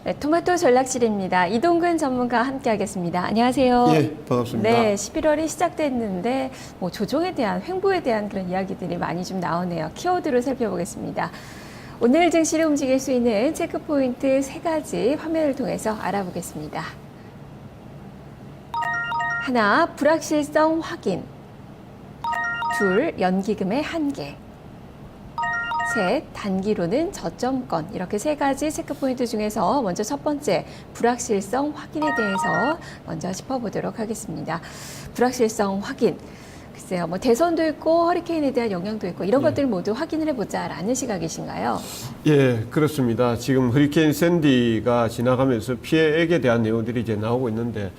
네, 토마토 전략실입니다. 이동근 전문가와 함께하겠습니다. 안녕하세요. 예, 반갑습니다. 네, 11월이 시작됐는데 뭐 조종에 대한 횡보에 대한 그런 이야기들이 많이 좀 나오네요. 키워드로 살펴보겠습니다. 오늘 증시를 움직일 수 있는 체크 포인트 3가지 화면을 통해서 알아보겠습니다. 하나, 불확실성 확인. 둘, 연기금의 한계. 셋, 단기로는 저점권. 이렇게 3가지 체크포인트 중에서 먼저 첫 번째, 불확실성 확인에 대해서 먼저 짚어보도록 하겠습니다. 불확실성 확인. 글쎄요, 뭐 대선도 있고 허리케인에 대한 영향도 있고 이런 것들 모두 확인을 해보자라는 시각이신가요? 예, 그렇습니다. 지금 허리케인 샌디가 지나가면서 피해액에 대한 내용들이 이제 나오고 있는데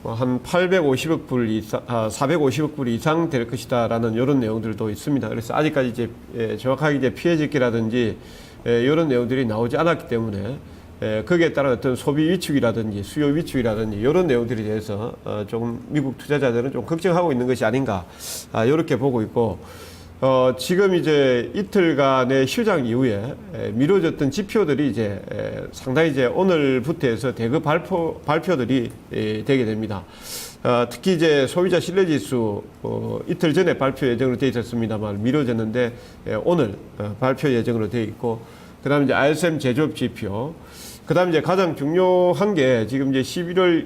한 850억 불 이상, 450억 불 이상 될 것이다라는 이런 내용들도 있습니다. 그래서 아직까지 이제 정확하게 이제 피해 집계라든지 이런 내용들이 나오지 않았기 때문에 거기에 따른 어떤 소비 위축이라든지 수요 위축이라든지 이런 내용들에 대해서 조금 미국 투자자들은 좀 걱정하고 있는 것이 아닌가 이렇게 보고 있고. 지금 이제 이틀간의 휴장 이후에 미뤄졌던 지표들이 이제 상당히 이제 오늘부터 해서 대거 발표들이 되게 됩니다. 특히 이제 소비자 신뢰지수 이틀 전에 발표 예정으로 되어 있었습니다만 미뤄졌는데 오늘 발표 예정으로 되어 있고, 그다음에 이제 ISM 제조업 지표, 그다음에 이제 가장 중요한 게 지금 이제 11월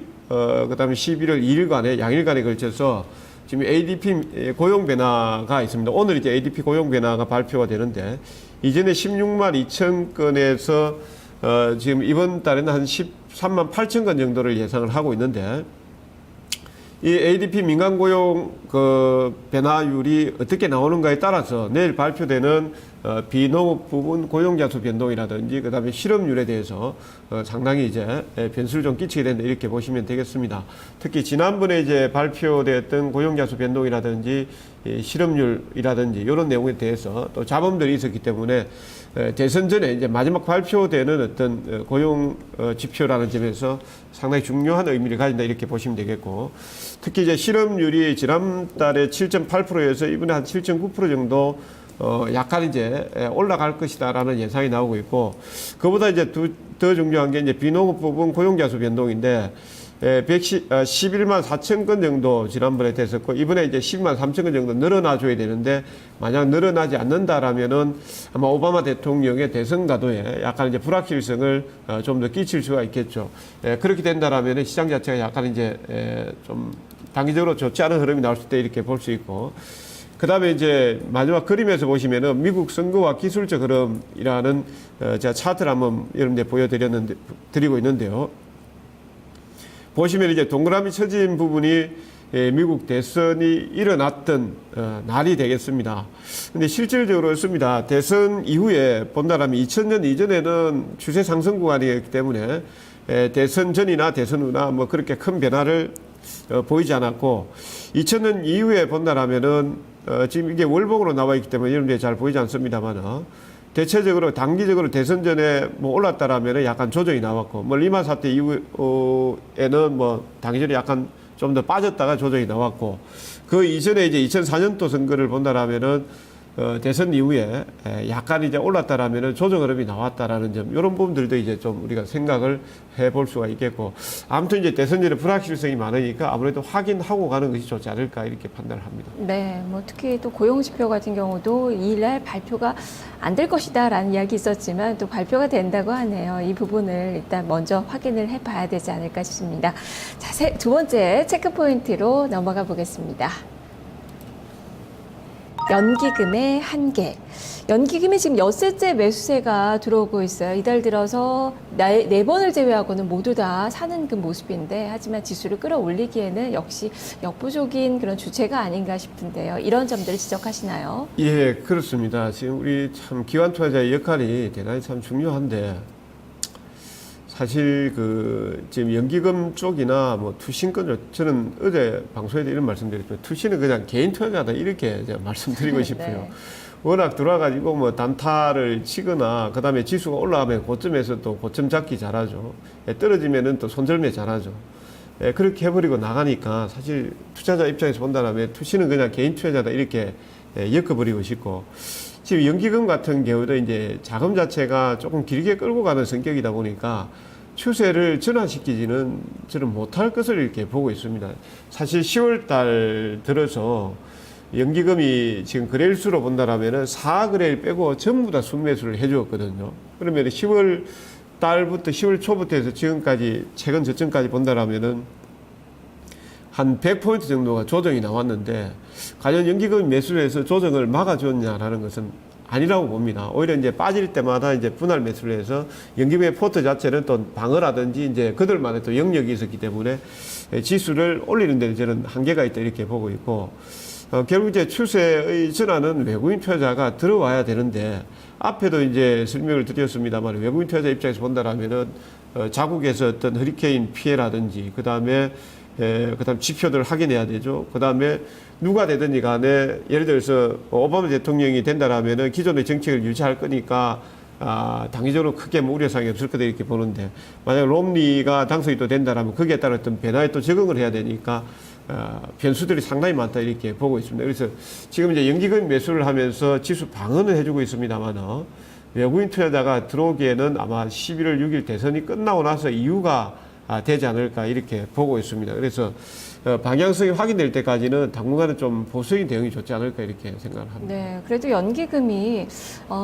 그다음에 11월 2일간의 양일간에 걸쳐서 지금 ADP 고용 변화가 있습니다. 오늘 이제 ADP 고용 변화가 발표가 되는데, 이전에 16만 2천 건에서 지금 이번 달에는 한 13만 8천 건 정도를 예상을 하고 있는데, 이 ADP 민간 고용 그 변화율이 어떻게 나오는가에 따라서 내일 발표되는 비농업 부분 고용자 수 변동이라든지 그다음에 실업률에 대해서 상당히 이제 변수를 좀 끼치게 된다 이렇게 보시면 되겠습니다. 특히 지난번에 이제 발표됐던 고용자 수 변동이라든지 실업률이라든지 이런 내용에 대해서 또 잡음들이 있었기 때문에 대선 전에 이제 마지막 발표되는 어떤 고용 지표라는 점에서 상당히 중요한 의미를 가진다 이렇게 보시면 되겠고, 특히 이제 실업률이 지난달에 7.8%에서 이번에 한 7.9% 정도 약간 이제 올라갈 것이다라는 예상이 나오고 있고, 그보다 이제 더 중요한 게 이제 비농업 부분 고용자 수 변동인데 11만 4천 건 정도 지난번에 됐었고, 이번에 이제 12만 3천 건 정도 늘어나줘야 되는데, 만약 늘어나지 않는다라면은 아마 오바마 대통령의 대선 가도에 약간 이제 불확실성을 좀 더 끼칠 수가 있겠죠. 그렇게 된다라면은 시장 자체가 약간 이제 좀 단기적으로 좋지 않은 흐름이 나올 수 있다 이렇게 볼 수 있고, 그 다음에 이제 마지막 그림에서 보시면은 미국 선거와 기술적 흐름이라는 제가 차트를 한번 여러분들 드리고 있는데요. 보시면 이제 동그라미 쳐진 부분이 미국 대선이 일어났던 날이 되겠습니다. 근데 실질적으로 그렇습니다. 대선 이후에 본다라면 2000년 이전에는 추세 상승 구간이었기 때문에 대선 전이나 대선 후나 뭐 그렇게 큰 변화를 보이지 않았고, 2000년 이후에 본다라면은 지금 이게 월봉으로 나와 있기 때문에 여러분들이 잘 보이지 않습니다만, 대체적으로 단기적으로 대선 전에 뭐 올랐다라면 약간 조정이 나왔고, 뭐 리만 사태 이후에는 뭐 단기적으로 약간 좀 더 빠졌다가 조정이 나왔고, 그 이전에 이제 2004년도 선거를 본다라면은 대선 이후에 약간 이제 올랐다라면은 조정 흐름이 나왔다라는 점, 이런 부분들도 이제 좀 우리가 생각을 해볼 수가 있겠고, 아무튼 이제 대선 전에 불확실성이 많으니까 아무래도 확인하고 가는 것이 좋지 않을까 이렇게 판단을 합니다. 네, 뭐 특히 또 고용 지표 같은 경우도 이날 발표가 안 될 것이다라는 이야기 있었지만 또 발표가 된다고 하네요. 이 부분을 일단 먼저 확인을 해봐야 되지 않을까 싶습니다. 자, 두 번째 체크 포인트로 넘어가 보겠습니다. 연기금의 한계. 연기금이 지금 엿새째 매수세가 들어오고 있어요. 이달 들어서 네 번을 제외하고는 모두 다 사는 그 모습인데, 하지만 지수를 끌어올리기에는 역시 역부족인 그런 주체가 아닌가 싶은데요. 이런 점들을 지적하시나요? 예, 그렇습니다. 지금 우리 참 기관 투자자의 역할이 대단히 참 중요한데, 사실 그 지금 연기금 쪽이나 뭐 투신권, 저는 어제 방송에도 이런 말씀드렸죠. 투신은 그냥 개인 투자자다 이렇게 제가 말씀드리고 싶어요. 네. 워낙 들어와가지고 뭐 단타를 치거나 그다음에 지수가 올라가면 고점에서 또 고점 잡기 잘하죠. 떨어지면은 또 손절매 잘하죠. 그렇게 해버리고 나가니까 사실 투자자 입장에서 본다면 투신은 그냥 개인 투자자다 이렇게 엮어버리고 싶고, 지금 연기금 같은 경우도 이제 자금 자체가 조금 길게 끌고 가는 성격이다 보니까 추세를 전환시키지는 저는 못할 것을 이렇게 보고 있습니다. 사실 10월 달 들어서 연기금이 지금 거래일수로 본다라면은 4거래일 빼고 전부 다 순매수를 해주었거든요. 그러면 10월 달부터 10월 초부터 해서 지금까지 최근 저점까지 본다라면은 한 100포인트 정도가 조정이 나왔는데 과연 연기금 매수를 해서 조정을 막아줬냐라는 것은 아니라고 봅니다. 오히려 이제 빠질 때마다 이제 분할 매수를 해서 연기금의 포트 자체는 또 방어라든지 이제 그들만의 또 영역이 있었기 때문에 지수를 올리는 데 저는 한계가 있다 이렇게 보고 있고 결국 이제 추세의 전환은 외국인 투자자가 들어와야 되는데 앞에도 이제 설명을 드렸습니다만 외국인 투자자 입장에서 본다라면은 자국에서 어떤 허리케인 피해라든지 그다음에 지표들을 확인해야 되죠. 그다음에 누가 되든지 간에 예를 들어서 오바마 대통령이 된다라면은 기존의 정책을 유지할 거니까 단기적으로 크게 뭐 우려사항이 없을 거다 이렇게 보는데 만약 롬니가 당선이 또 된다라면 거기에 따른 어떤 변화에 또 적응을 해야 되니까 변수들이 상당히 많다 이렇게 보고 있습니다. 그래서 지금 이제 연기금 매수를 하면서 지수 방어는 해주고 있습니다만 외국인 투자자가 들어오기에는 아마 11월 6일 대선이 끝나고 나서 이유가 되지 않을까 이렇게 보고 있습니다. 그래서 방향성이 확인될 때까지는 당분간은 좀 보수적인 대응이 좋지 않을까 이렇게 생각을 합니다. 네, 그래도 연기금이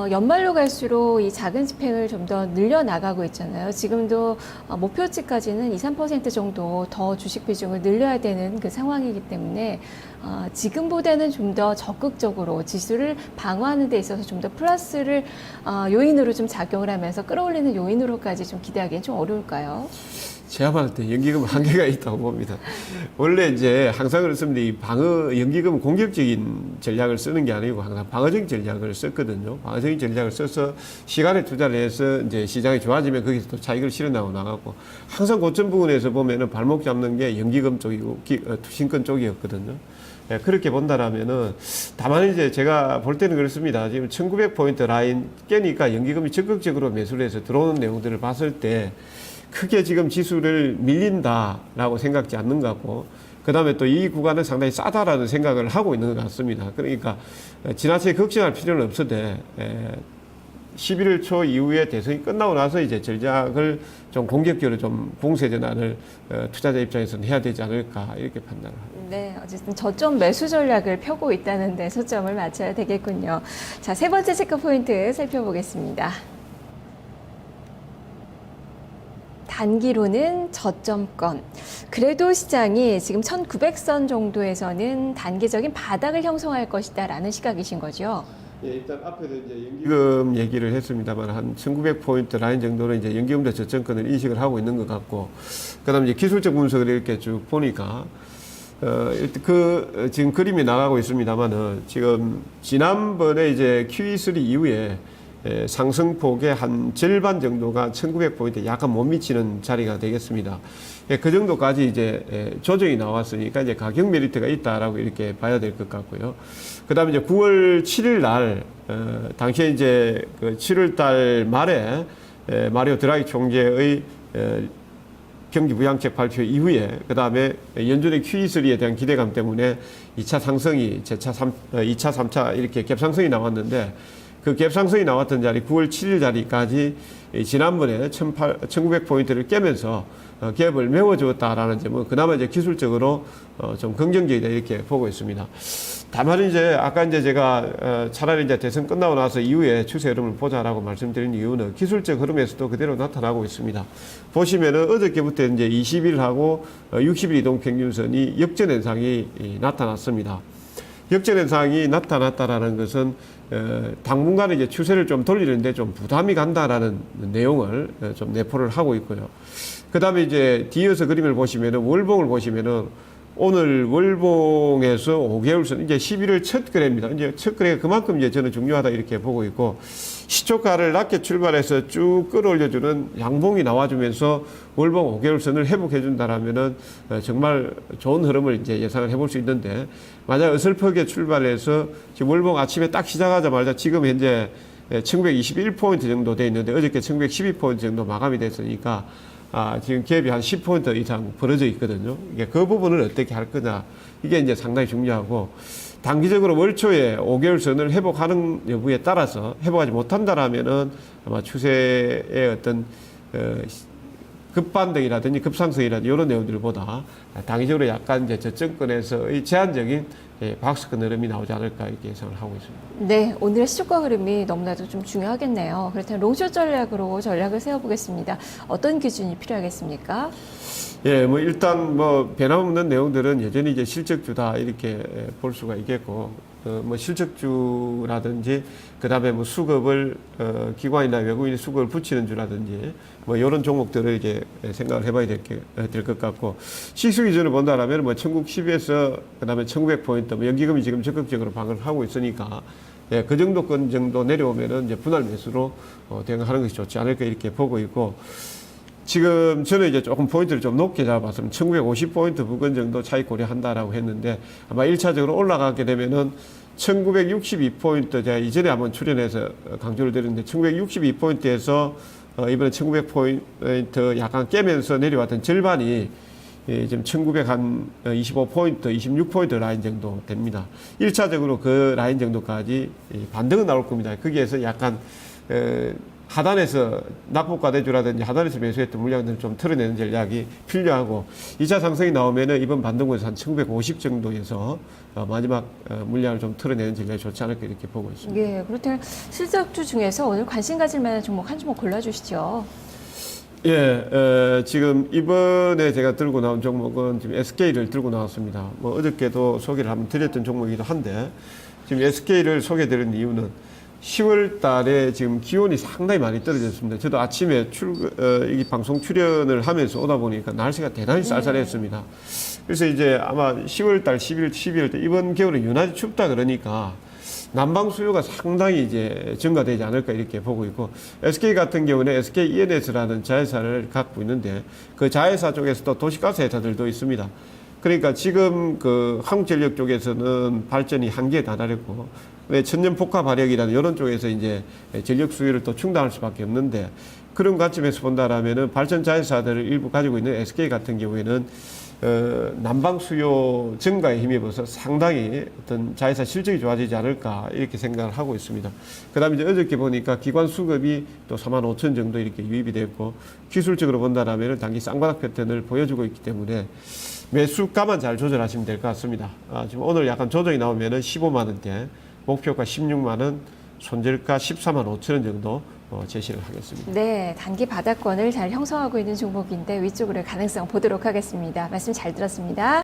연말로 갈수록 이 작은 집행을 좀 더 늘려나가고 있잖아요. 지금도 목표치까지는 2, 3% 정도 더 주식 비중을 늘려야 되는 그 상황이기 때문에 지금보다는 좀 더 적극적으로 지수를 방어하는 데 있어서 좀 더 플러스를 요인으로 좀 작용을 하면서 끌어올리는 요인으로까지 좀 기대하기는 좀 어려울까요? 제가 봤을 때 연기금은 한계가 있다고 봅니다. 원래 이제 항상 그렇습니다. 이 연기금은 공격적인 전략을 쓰는 게 아니고 항상 방어적인 전략을 썼거든요. 방어적인 전략을 써서 시간에 투자를 해서 이제 시장이 좋아지면 거기서 또 차익을 실어나고 나가고 항상 고점 부분에서 보면은 발목 잡는 게 연기금 쪽이고 투신권 쪽이었거든요. 예, 그렇게 본다라면은 다만 이제 제가 볼 때는 그렇습니다. 지금 1900포인트 라인 깨니까 연기금이 적극적으로 매수를 해서 들어오는 내용들을 봤을 때 크게 지금 지수를 밀린다라고 생각지 않는 것 같고 그 다음에 또 이 구간은 상당히 싸다라는 생각을 하고 있는 것 같습니다. 그러니까 지나치게 걱정할 필요는 없으되 11월 초 이후에 대선이 끝나고 나서 이제 전략을 좀 공격적으로 좀 공세 전환을 투자자 입장에서는 해야 되지 않을까 이렇게 판단을 합니다. 네, 어쨌든 저점 매수 전략을 펴고 있다는 데 초점을 맞춰야 되겠군요. 자, 세 번째 체크 포인트 살펴보겠습니다. 단기로는 저점권. 그래도 시장이 지금 1900선 정도에서는 단기적인 바닥을 형성할 것이다라는 시각이신 거죠? 예, 일단 앞에도 이제 연기금 얘기를 했습니다만 한 1900포인트 라인 정도는 이제 연기금도 저점권을 인식을 하고 있는 것 같고 그다음에 이제 기술적 분석을 이렇게 쭉 보니까 지금 그림이 나가고 있습니다만은 지금 지난번에 이제 QE3 이후에 상승폭의 한 절반 정도가 1900포인트 약간 못 미치는 자리가 되겠습니다. 그 정도까지 이제 조정이 나왔으니까 이제 가격 메리트가 있다라고 이렇게 봐야 될 것 같고요. 그 다음에 이제 9월 7일 날, 당시에 이제 그 7월 달 말에 마리오 드라기 총재의 경기 부양책 발표 이후에 그 다음에 연준의 QE3에 대한 기대감 때문에 2차 상승이 2차, 3차 이렇게 갭상승이 나왔는데 그 갭상승이 나왔던 자리 9월 7일 자리까지 지난번에 1900포인트를 깨면서 갭을 메워주었다라는 점은 그나마 이제 기술적으로 좀 긍정적이다 이렇게 보고 있습니다. 다만 이제 아까 이제 제가 차라리 이제 대선 끝나고 나서 이후에 추세 흐름을 보자라고 말씀드린 이유는 기술적 흐름에서도 그대로 나타나고 있습니다. 보시면은 어저께부터 이제 20일하고 60일 이동 평균선이 역전 현상이 나타났습니다. 역전 현상이 나타났다라는 것은 당분간은 이제 추세를 좀 돌리는데 좀 부담이 간다라는 내용을 좀 내포를 하고 있고요. 그 다음에 이제 뒤에서 그림을 보시면은 월봉을 보시면은 오늘 월봉에서 5개월선 이제 11월 첫 거래입니다. 이제 첫 거래가 그만큼 이제 저는 중요하다 이렇게 보고 있고 시초가를 낮게 출발해서 쭉 끌어올려주는 양봉이 나와주면서 월봉 5개월선을 회복해 준다라면은 정말 좋은 흐름을 이제 예상을 해볼 수 있는데 만약 어설프게 출발해서 지금 월봉 아침에 딱 시작하자마자 지금 현재 1921포인트 정도 돼 있는데 어저께 1912포인트 정도 마감이 됐으니까 지금 갭이 한 10포인트 이상 벌어져 있거든요. 이게 그 부분을 어떻게 할 거냐. 이게 이제 상당히 중요하고, 단기적으로 월초에 5개월선을 회복하는 여부에 따라서 회복하지 못한다라면은 아마 추세의 어떤, 급반등이라든지 급상승이라든지 이런 내용들보다 단기적으로 약간 이제 저점권에서의 제한적인 박스권 흐름이 나오지 않을까 이렇게 예상을 하고 있습니다. 네, 오늘의 시초가 흐름이 너무나도 좀 중요하겠네요. 그렇다면 롱숏 전략으로 전략을 세워보겠습니다. 어떤 기준이 필요하겠습니까? 예, 뭐 일단 뭐 변함없는 내용들은 여전히 이제 실적주다 이렇게 볼 수가 있겠고, 뭐 실적주라든지 그다음에 뭐 수급을 기관이나 외국인이 수급을 붙이는 주라든지 뭐 이런 종목들을 이제 생각을 해봐야 될 것 같고, 시수 기준을 본다라면 뭐 1910에서 그다음에 1900포인트 뭐 연기금이 지금 적극적으로 방어를 하고 있으니까. 예, 그 정도권 정도 내려오면은 이제 분할 매수로 대응하는 것이 좋지 않을까 이렇게 보고 있고. 지금 저는 이제 조금 포인트를 좀 높게 잡았으면 1950포인트 부근 정도 차익 고려한다라고 했는데 아마 1차적으로 올라가게 되면은 1962포인트 제가 이전에 한번 출연해서 강조를 드렸는데 1962포인트에서 이번에 1900포인트 약간 깨면서 내려왔던 절반이 지금 1925포인트, 26포인트 라인 정도 됩니다. 1차적으로 그 라인 정도까지 반등은 나올 겁니다. 거기에서 약간 하단에서 낙폭과대주라든지 하단에서 매수했던 물량들을 좀 털어내는 전략이 필요하고 2차 상승이 나오면은 이번 반등권에서 한 1950 정도에서 마지막 물량을 좀 털어내는 전략이 좋지 않을까 이렇게 보고 있습니다. 예, 그렇다면 실적주 중에서 오늘 관심 가질 만한 종목 한 종목 골라주시죠. 예, 지금 이번에 제가 들고 나온 종목은 지금 SK를 들고 나왔습니다. 뭐 어저께도 소개를 한번 드렸던 종목이기도 한데 지금 SK를 소개드린 이유는 10월 달에 지금 기온이 상당히 많이 떨어졌습니다. 저도 아침에 이 방송 출연을 하면서 오다 보니까 날씨가 대단히 쌀쌀했습니다. 그래서 이제 아마 10월 달, 11월, 12월 때 이번 겨울에 유난히 춥다 그러니까 난방 수요가 상당히 이제 증가되지 않을까 이렇게 보고 있고, SK 같은 경우는 SK ENS라는 자회사를 갖고 있는데 그 자회사 쪽에서도 도시가스 회사들도 있습니다. 그러니까 지금 그 한국전력 쪽에서는 발전이 한계에 다다르고 천연 폭화 발력이라는 이런 쪽에서 이제 전력 수요를 또 충당할 수밖에 없는데, 그런 관점에서 본다라면은 발전 자회사들을 일부 가지고 있는 SK 같은 경우에는 난방 수요 증가에 힘입어서 상당히 어떤 자회사 실적이 좋아지지 않을까 이렇게 생각을 하고 있습니다. 그다음에 이제 어저께 보니까 기관 수급이 또 45,000 정도 이렇게 유입이 됐고, 기술적으로 본다라면은 단기 쌍바닥 패턴을 보여주고 있기 때문에 매수가만 잘 조절하시면 될 것 같습니다. 지금 오늘 약간 조정이 나오면은 15만 원대, 목표가 16만 원, 손절가 14만 5천 원 정도 제시를 하겠습니다. 네, 단기 바닥권을 잘 형성하고 있는 종목인데 위쪽으로 가능성 보도록 하겠습니다. 말씀 잘 들었습니다.